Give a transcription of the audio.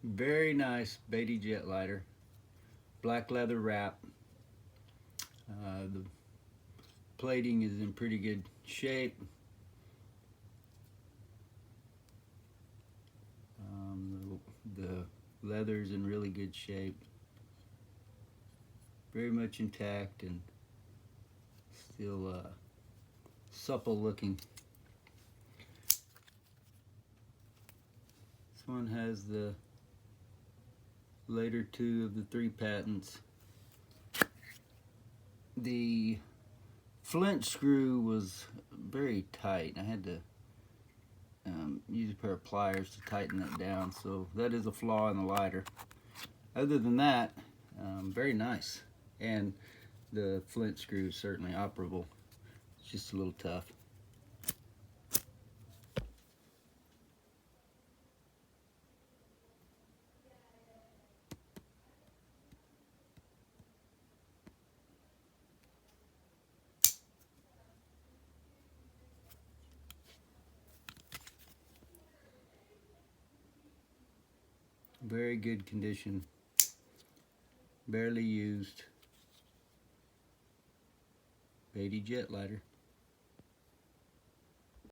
Very nice Beattie jet lighter. Black leather wrap. The plating is in pretty good shape. The leather's in really good shape. Very much intact and still supple looking. This one has the later two of the 3 patents. The flint screw was very tight. I had to use a pair of pliers to tighten that down, so that is a flaw in the lighter. Other than that, very nice. And the flint screw is certainly operable. It's just a little tough. Very good condition. Barely used. Beattie jet lighter.